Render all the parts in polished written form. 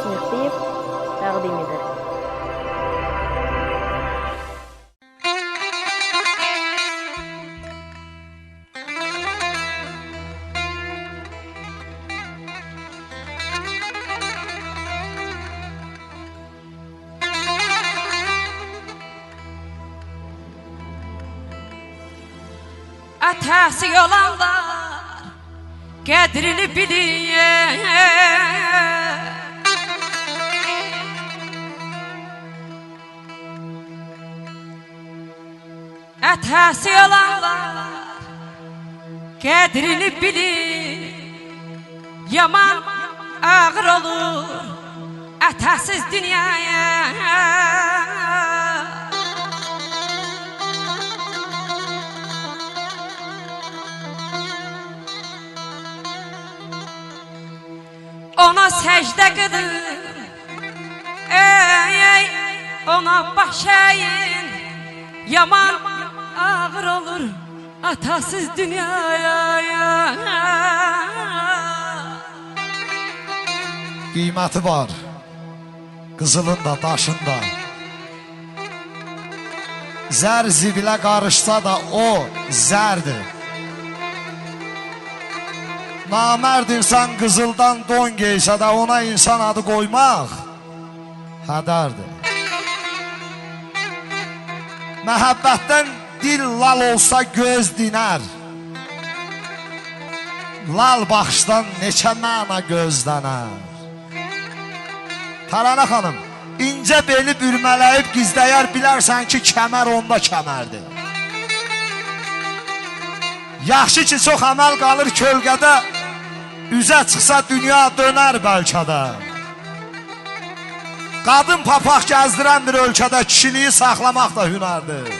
Rəis Müftiyev təqdim edir. Atası olanlar qədrini bilir. Atası olanlar qədrini bilir. Yaman ağır olur atasız dünyaya. Ona səcdə qıdır, ey, ona baş əyin. Yaman ağır olur atasız dünyaya. Qiyməti var, qızılın da, daşın da. Zər zibilə qarışsa da o zərdir. Namərd insan qızıldan don geysə də ona insan adı qoymaq hədərdir. Məhəbbətdən dil lal olsa göz dinər. Lal baxışdan neçə məna gözlənər. Tarana xanım, incə beli bürmələyib gizləyər, bilərsən ki, kəmər onda kəmərdir. Yaxşı ki, çox əməl qalır kölgədə, üzə çıxsa dünya dönər bəlkə də. Qadın papaq gəzdirən bir ölkədə kişiliyi saxlamaq da hünərdir.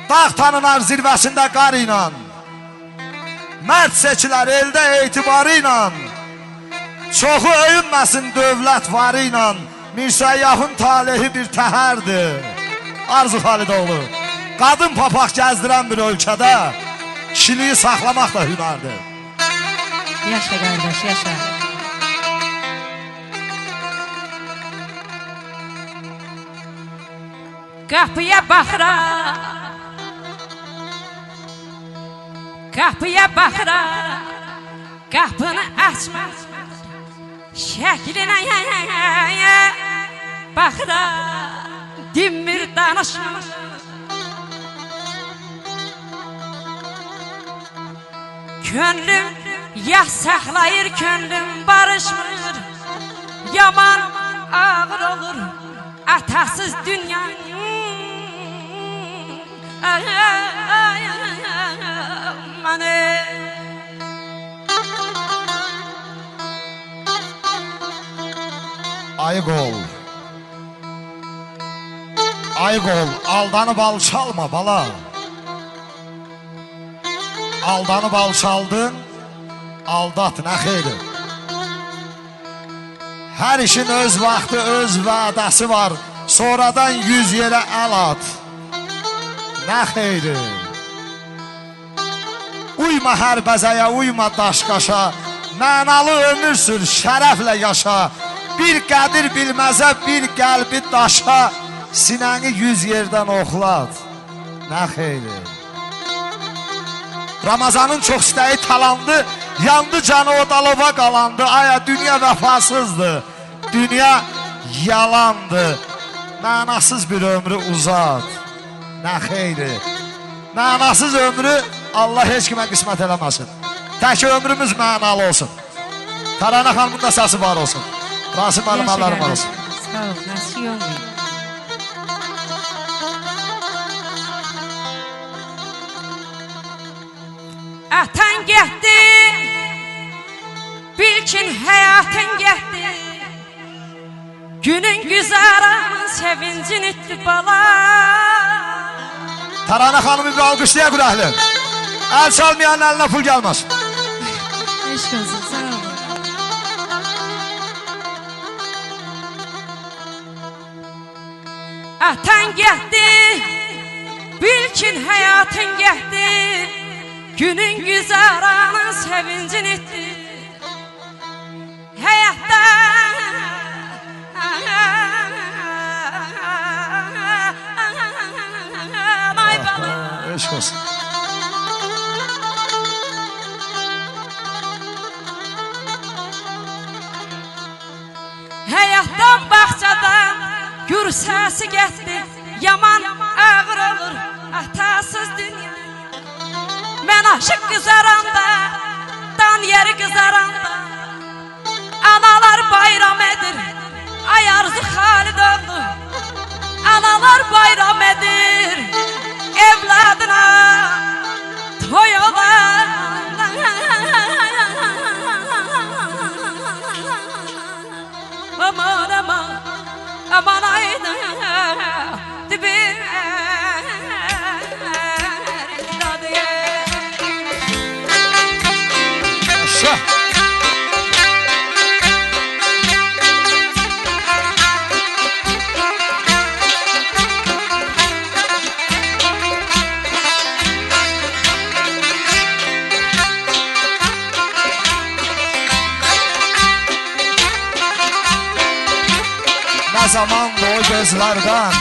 Dağ tanınar zirvəsində qar ilə, mərd seçilər eldə etibarı ilə. Çoxu öyünməsin dövlət varı ilə, Mirsəyyahın talehi bir təhərdir. Arzu Xalidoğlu, qadın papaq gəzdirən bir ölkədə kişiliyi saxlamaq da hünərdir. Yaşa qardaş, yaşa. Qapıya baxıram, qapıya baxıram, qapını açmaz. Şəklinə baxıram, dinmir danışmır. Könlüm yas saxlayır, könlüm barışmır. Yaman ağır olur atasız dünya. Ayıq ol, ayıq ol, aldanıb alçalma bala. Aldanıb alçaldın, aldat nə xeyri. Hər işin öz vaxtı, öz vədəsi var. Sonradan 100 yerə əl at, nə xeyri. Uyma hər bəzəyə, uyma daş-qaşa. Mənalı ömür sür, şərəflə yaşa. Bir qədir bilməzə, bir qəlbi daşa. Sinəni 100 yerdən oxlat, nə xeyri. Ramazanın çox istəyi talandı, yandı canı o dalova qalandı. Aya dünya vəfasızdır, dünya yalandı. Mənasız bir ömrü uzat, nə xeyri. Mənasız ömrü Allah heç kimə qismət eləməsin. Tək ömrümüz mənalı olsun. Tarana xanımın da səsi var olsun. Rasim məlumatlarım var olsun. Sağ ol, nasıl olmayın. Atan getdi, bilkin həyatın getdi. Günün güzaran sevincin etdi bala. Tarana xanımı bir alqışlayaq ürəkli. Əl çalmayan əlinə pul gəlməz. Eşq olsun, sağ ol. Atan getdi, bilkin həyatın getdi. Günün güzaranın sevincin etdi. Dur səsi getdi, yaman ağır olur atasız dünya. Mən aşıq qızaranda, dan yeri qızaranda, analar bayram edir, ay arzu xalid oldu. Analar bayram edir, evladına toy olan. Aman aman, aman ayda dibim Yaşa. Ne zaman o gözlerden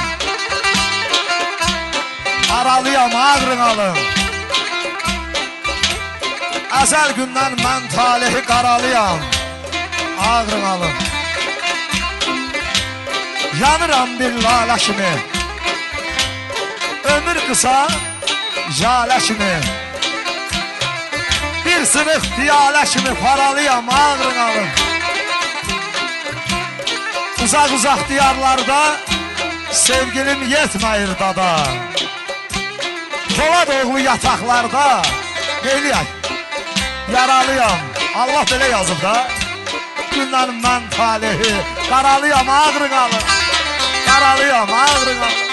aralıyam ağrın alım. Əzəl gündən mən talihi qaralıyam, ağrın alım. Yanıram bir lalə kimi, ömür qısa jalə kimi. Bir sınıq piyalə kimi paralıyam, ağrın alım. Uzaq diyarlarda sevgilim yetməyir dada. Polad oğlu yataqlarda neyləyək? Yaralıyam, Allah belə yazıb da. Gündən mən talihi qaralıyam, ağrın alım. Qaralıyam, ağrın alım.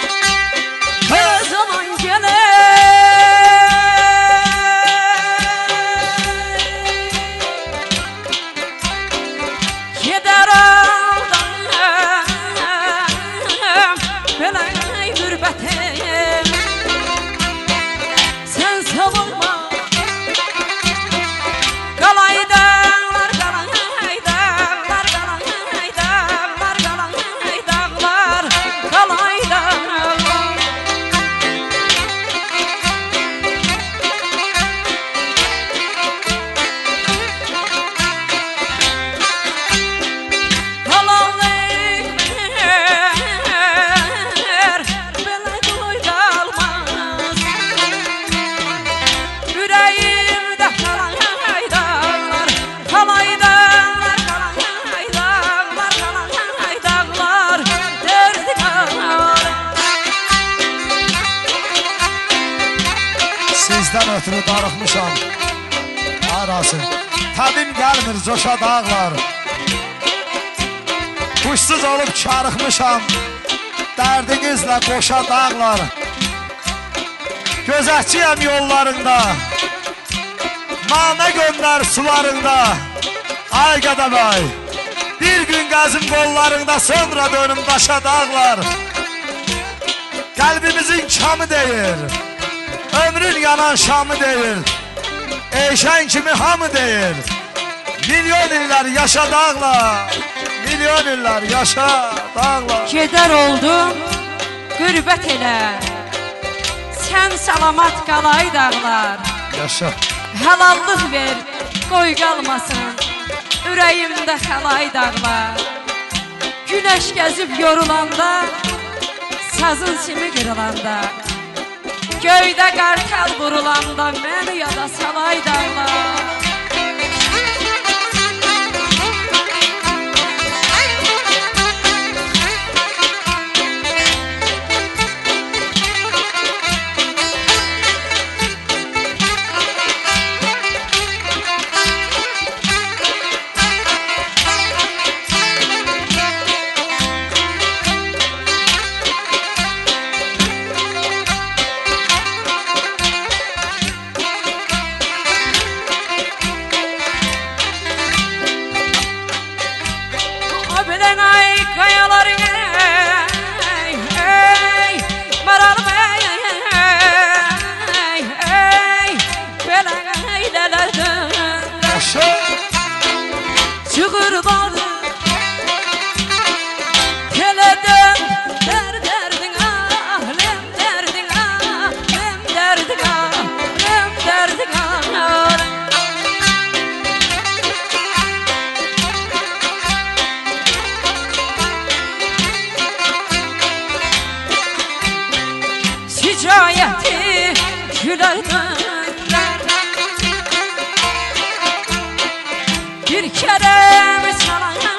ne zaman gelir? Gider aldan böyle gürbetim. Sen savunma kalay dağlar, kalay dağlar, kalay dağlar, kalay dağlar, kalay dağlar. Sizdən ötürü darıxmışam arası. Təbim gəlmir coşa dağlar. Kuşsuz olub çarıxmışam dərdinizlə qoşa dağlar. Gözətçiyəm yollarında, namə göndər sularında. Ay Gədəbəy, bir gün gəzim qollarında, sonra dönüm daşa dağlar. Qəlbimizin kamı deyir, ömrün yanan şamı deyir, eşən kimi hamı deyir. Milyon iller yaşa dağlar, milyon iller yaşa dağlar. Gedər oldum, qürbət elə. Sən salamat qalay dağlar. Yaşa. Halallıq ver, qoy qalmasın ürəyimdə xəlay dağlar. Güneş gəzib yorulanda, sazın simi qırılanda, göydə qartal vurulanda məni yada salay dağlar. qiyameti gülerdim. Bir kere mi çalan